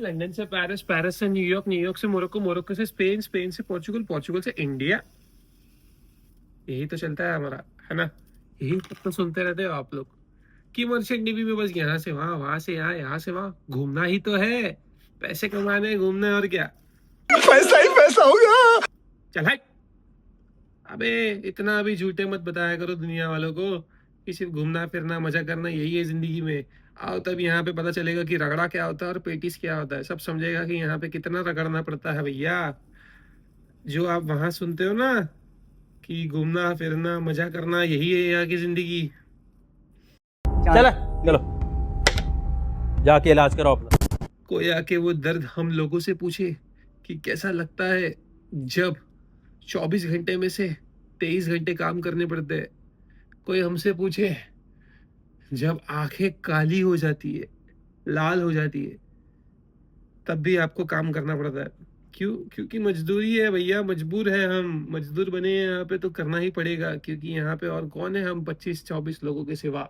London से Paris, Paris से New York, New York से मोरक्को, मोरक्को से स्पेन, स्पेन से पोर्चुगल, पोर्चुगल से इंडिया। यही तो चलता है हमारा, है ना। यही तो सुनते रहते हो आप लोग कि मर्चेंट नेवी में बस यहाँ से वहां, वहां से यहाँ, यहाँ से वहां घूमना ही तो है। पैसे कमाने, घूमने, और क्या। पैसा ही पैसा होगा। चल हट। अबे इतना अभी झूठे मत बताया करो दुनिया वालों को कि सिर्फ घूमना फिरना मजा करना यही है जिंदगी में। आओ तब यहाँ पे पता चलेगा कि रगड़ा क्या होता है और पेटिस क्या होता है। सब समझेगा कि यहाँ पे कितना रगड़ना पड़ता है भैया। जो आप वहां सुनते हो ना कि घूमना फिरना मजा करना यही है यहाँ की जिंदगी। चलो चलो जाके इलाज कराओ अपना। कोई आके वो दर्द हम लोगों से पूछे कि कैसा लगता है जब 24 घंटे में से 23 घंटे काम करने पड़ते हैं। कोई हमसे पूछे जब आंखें काली हो जाती है, लाल हो जाती है, तब भी आपको काम करना पड़ता है। क्यों? क्योंकि मजदूरी है भैया, मजबूर है हम, मजदूर बने हैं यहाँ पे तो करना ही पड़ेगा। क्योंकि यहाँ पे और कौन है हम 25-24 लोगों के सिवा।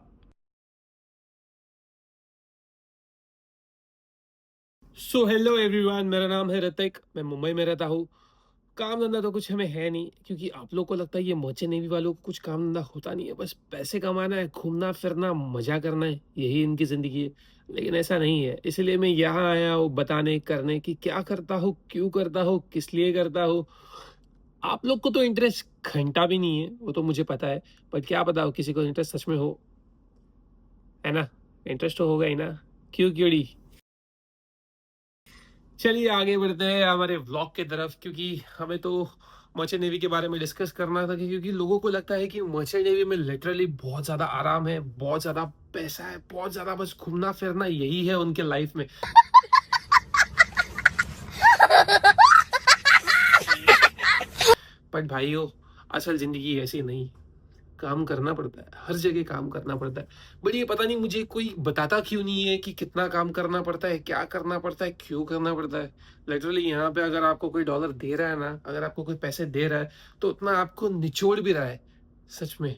सो हेलो एवरीवन, मेरा नाम है ऋतिक, मैं मुंबई में रहता हूँ। काम धंधा तो कुछ हमें है नहीं, क्योंकि आप लोग को लगता है ये मर्चेंट नेवी वालों को कुछ काम धंधा होता नहीं है। बस पैसे कमाना है, घूमना फिरना मजा करना है, यही इनकी जिंदगी है। लेकिन ऐसा नहीं है, इसलिए मैं यहाँ आया हूँ बताने करने कि क्या करता हूँ, क्यों करता हूँ, किस लिए करता हूँ। आप लोग को तो इंटरेस्ट घंटा भी नहीं है, वो तो मुझे पता है। पर क्या पता हो किसी को इंटरेस्ट सच में हो, है ना। इंटरेस्ट तो होगा ही ना, क्यों क्योड़ी। चलिए आगे बढ़ते हैं हमारे व्लॉग की तरफ, क्योंकि हमें तो मर्चेंट नेवी के बारे में डिस्कस करना था। क्योंकि लोगों को लगता है कि मर्चेंट नेवी में लिटरली बहुत ज्यादा आराम है, बहुत ज्यादा पैसा है, बहुत ज्यादा बस घूमना फिरना यही है उनके लाइफ में। बट भाइयों, असल जिंदगी ऐसी नहीं। काम करना पड़ता है, हर जगह काम करना पड़ता है। बट ये पता नहीं मुझे कोई बताता क्यों नहीं है कि कितना काम करना पड़ता है, क्या करना पड़ता है, क्यों करना पड़ता है। लिटरली यहाँ पे अगर आपको कोई डॉलर दे रहा है ना, अगर आपको कोई पैसे दे रहा है तो उतना आपको निचोड़ भी रहा है सच में।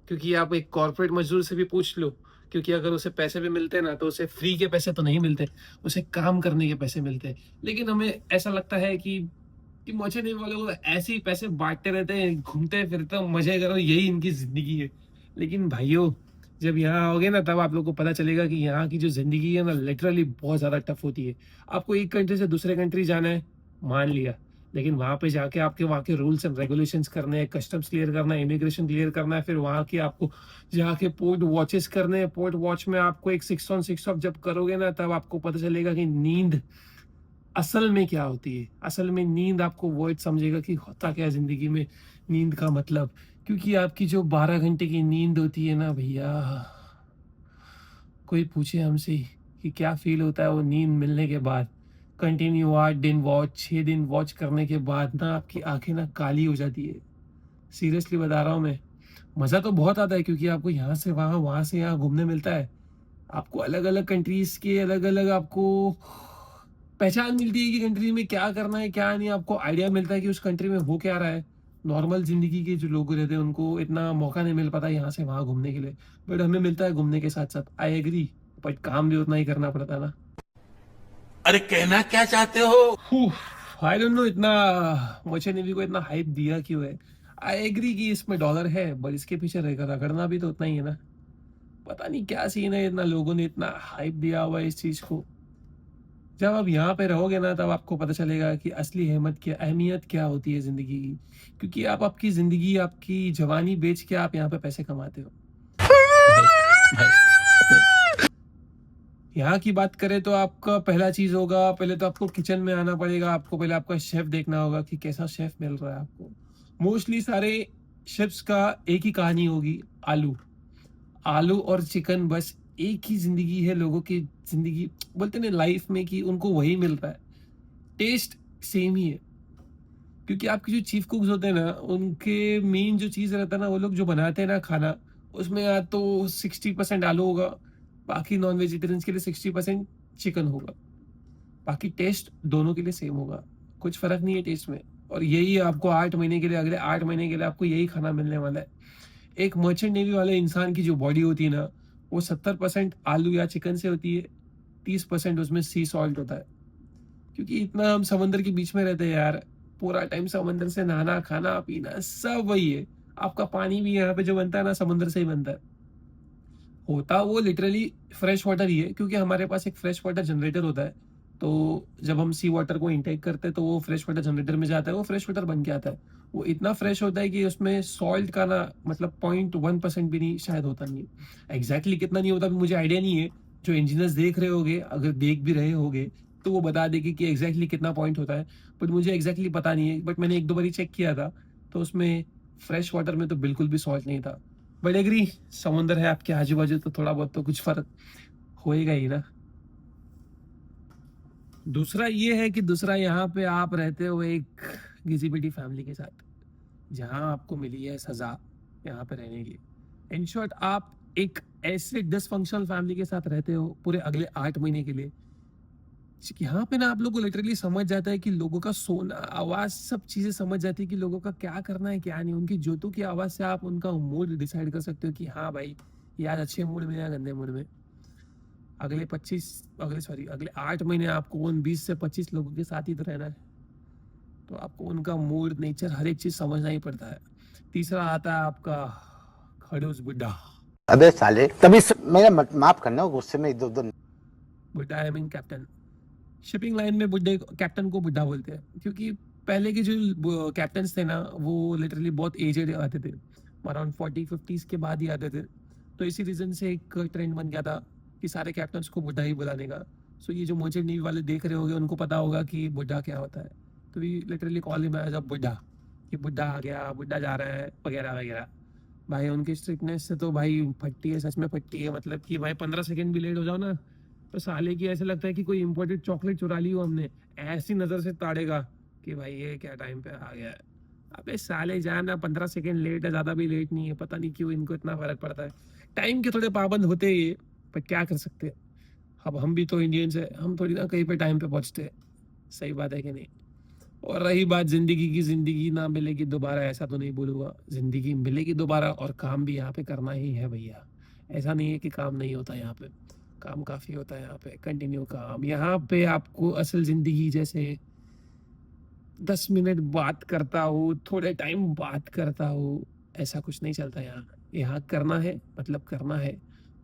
क्योंकि आप एक कॉर्पोरेट मजदूर से भी पूछ लो, क्योंकि अगर उसे पैसे भी मिलते हैं ना तो उसे फ्री के पैसे तो नहीं मिलते, उसे काम करने के पैसे मिलते हैं। लेकिन हमें ऐसा लगता है कि मर्चेंट नेवी वालों को ऐसे ही पैसे बांटते रहते हैं, घूमते फिरते हैं, मजे करो, यही इनकी जिंदगी है। लेकिन भाइयों, जब यहाँ आओगे ना तब आप लोग को पता चलेगा कि यहाँ की जो जिंदगी है ना लिटरली बहुत ज्यादा टफ होती है। आपको एक कंट्री से दूसरे कंट्री जाना है, मान लिया। लेकिन वहां पे जाके आपके वहाँ के रूल्स एंड रेगुलेशंस करने हैं, कस्टम्स क्लियर करना है, इमिग्रेशन क्लियर करना है, फिर वहाँ की आपको जाके पोर्ट वॉचेस करने हैं। पोर्ट वॉच में आपको एक 6 on 6 जब करोगे ना तब आपको पता चलेगा कि नींद असल में क्या होती है। असल में नींद आपको वर्ड समझेगा कि होता क्या है जिंदगी में नींद का मतलब। क्योंकि आपकी जो 12 घंटे की नींद होती है ना भैया, कोई पूछे हमसे कि क्या फील होता है वो नींद मिलने के बाद। कंटिन्यू 8 दिन वॉच, 6 दिन वॉच करने के बाद ना आपकी आंखें ना काली हो जाती है। सीरियसली बता रहा हूँ मैं। मजा तो बहुत आता है क्योंकि आपको यहाँ से वहां, वहां से यहाँ घूमने मिलता है। आपको अलग अलग कंट्रीज के अलग अलग आपको पहचान मिलती है कि कंट्री में क्या करना है क्या नहीं। आपको आइडिया मिलता है कि उस कंट्री में हो क्या रहा है। नॉर्मल जिंदगी के जो लोग रहते हैं उनको इतना मौका नहीं मिल पाता यहाँ से वहां घूमने के लिए। बट हमें मिलता है घूमने के साथ साथ, आई एग्री। बट काम भी उतना ही करना पड़ता है ना। अरे कहना क्या चाहते हो? आई डोंट नो इतना मर्चेंट नेवी को इतना हाइप दिया क्यों है। आई एग्री कि इसमें डॉलर है, बट इसके पीछे रगड़ना भी तो उतना ही है ना। पता नहीं क्या सीन है, इतना लोगों ने इतना हाइप दिया हुआ है इस चीज को। जब आप यहाँ पे रहोगे ना तब आपको पता चलेगा कि असली अहमियत क्या होती है जिंदगी की। क्योंकि आप आपकी जिंदगी, आपकी जवानी बेच के आप यहाँ पे पैसे कमाते हो। यहाँ की बात करें तो आपका पहला चीज होगा, पहले तो आपको किचन में आना पड़ेगा। आपको पहले आपका शेफ देखना होगा कि कैसा शेफ मिल रहा है आपको। मोस्टली सारे शेफ्स का एक ही कहानी होगी, आलू। आलू और चिकन, बस एक ही जिंदगी है लोगों की। जिंदगी बोलते ना लाइफ में कि उनको वही मिल रहा है, टेस्ट सेम ही है। क्योंकि आपके जो चीफ कुक्स होते हैं ना, उनके मेन जो चीज रहता है ना, वो लोग जो बनाते हैं ना खाना, उसमें या तो 60% आलू होगा, बाकी नॉन वेजिटेरियंस के लिए 60% चिकन होगा। बाकी टेस्ट दोनों के लिए सेम होगा, कुछ फर्क नहीं है टेस्ट में। और यही आपको 8 महीने के लिए, अगले 8 महीने के लिए आपको यही खाना मिलने वाला है। एक मर्चेंट नेवी वाले इंसान की जो बॉडी होती है ना, वो 70% आलू या चिकन से होती है, 30% उसमें सी सॉल्ट होता है। क्योंकि इतना हम समंदर के बीच में रहते हैं यार, पूरा टाइम समंदर से नहाना, खाना, पीना सब वही है। आपका पानी भी यहाँ पे जो बनता है ना, समंदर से ही बनता है। होता वो लिटरली फ्रेश वाटर ही है, क्योंकि हमारे पास एक फ्रेश वाटर जनरेटर होता है। तो जब हम सी वाटर को इंटेक करते हैं तो वो फ्रेश वाटर जनरेटर में जाता है, वो फ्रेश वाटर बन के आता है। वो इतना फ्रेश होता है कि उसमें सॉल्ट का ना मतलब 0.1% भी नहीं शायद होता नहीं है। एग्जैक्टली कितना नहीं होता भी मुझे आइडिया नहीं है। जो इंजीनियर्स देख रहे होगे, अगर देख भी रहे होगे, तो वो बता देगी कि एग्जैक्टली कितना पॉइंट होता है। बट मुझे एग्जैक्टली पता नहीं है, बट मैंने एक दो बार चेक किया था, तो उसमें फ्रेश वाटर में तो बिल्कुल भी सॉल्ट नहीं था। बट एग्री, समुंदर है आपके आजू बाजू, तो थोड़ा बहुत तो कुछ फर्क होएगा ही ना। दूसरा ये है कि दूसरा यहाँ पे आप रहते हो एक घिसी पिटी फैमिली के साथ, जहाँ आपको मिली है सजा यहाँ पे रहने की। इन शॉर्ट, आप एक ऐसे डिसफंक्शनल फैमिली के साथ रहते हो पूरे अगले 8 महीने के लिए। यहाँ पे ना आप लोग को लिटरली समझ जाता है कि लोगों का सोना, आवाज, सब चीजें समझ जाती है कि लोगों का क्या करना है क्या नहीं। उनकी जोतों की आवाज से आप उनका मूड डिसाइड कर सकते हो कि हाँ भाई, ये आज अच्छे मूड में या गंदे मूड में। अगले 8 महीने आपको उन 20 से 25 लोगों के साथ ही तो रहना है, तो आपको उनका मूड, नेचर, हर एक चीज समझना ही पड़ता है। तीसरा आता है आपका खड़ूस बुड्ढा। अबे साले तभी मेरा माफ करना, गुस्से में इधर उधर। बुड्ढा I mean captain. Shipping line में बुड्ढे कैप्टन को बुड्ढा बोलते हैं, क्योंकि पहले के जो कैप्टन्स थे ना, वो लिटरली बहुत एजेड आते थे, अराउंड 40-50s के बाद ही आते थे। तो इसी रीजन से एक ट्रेंड बन गया था कि सारे कैप्टन्स को बुड्ढा ही बुलाने का। सो ये जो मर्चेंट नेवी वाले देख रहे होंगे, उनको पता होगा कि बुड्ढा क्या होता है। तो we literally call him as a बुड्ढा, कि बुड्ढा आ गया, बुड्ढा जा रहा है, वगैरह वगैरह। भाई उनकी स्ट्रिक्टनेस से तो भाई फटती है, सच में फटती है। मतलब कि भाई 15 सेकंड भी लेट हो जाओ ना, तो साले की ऐसे लगता है कि कोई इंपोर्टेड चॉकलेट चुरा ली हो हमने। ऐसी नजर से ताड़ेगा कि भाई ये क्या टाइम पे आ गया है। अबे साले जाना, 15 सेकंड लेट है, ज्यादा भी लेट नहीं है। पता नहीं क्यों इनको इतना फर्क पड़ता है। टाइम के थोड़े पाबंद होते ही ये, पर क्या कर सकते हैं। अब हम भी तो इंडियंस है, हम थोड़ी ना कहीं पे टाइम पे पहुंचते हैं। सही बात है कि नहीं। और रही बात जिंदगी की, जिंदगी ना मिलेगी दोबारा, ऐसा तो नहीं बोलूंगा। जिंदगी मिलेगी दोबारा, और काम भी यहाँ पे करना ही है भैया। ऐसा नहीं है कि काम नहीं होता यहाँ पे, काम काफी होता है यहाँ पे, कंटिन्यू काम। यहाँ पे आपको असल जिंदगी जैसे 10 मिनट बात करता हूँ, थोड़े टाइम बात करता हूँ, ऐसा कुछ नहीं चलता यहाँ। यहाँ करना है मतलब करना है।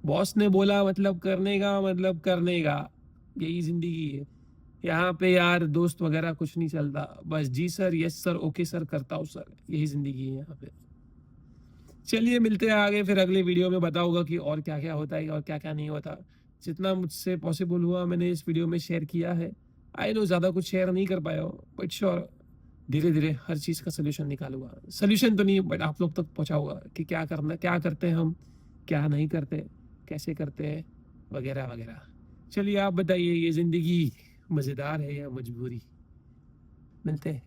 बॉस ने बोला मतलब करने का, मतलब करने का। यही जिंदगी है यहाँ पे यार। दोस्त वगैरह कुछ नहीं चलता, बस जी sir, yes sir, okay sir, करता हूँ सर। यही जिंदगी है यहाँ पे। चलिए मिलते हैं आगे, फिर अगले वीडियो में बताऊंगा कि और क्या क्या होता है और क्या क्या नहीं होता। जितना मुझसे पॉसिबल हुआ मैंने इस वीडियो में शेयर किया है। आई नो ज़्यादा कुछ शेयर नहीं कर पाया हूँ, बट श्योर धीरे धीरे हर चीज़ का सोल्यूशन निकालूंगा। सोल्यूशन तो नहीं, बट आप लोग तक पहुँचाऊंगा कि क्या करना, क्या करते हैं हम, क्या नहीं करते, कैसे करते हैं, वगैरह वगैरह। चलिए आप बताइए, ये ज़िंदगी मज़ेदार है या मजबूरी। मिलते हैं।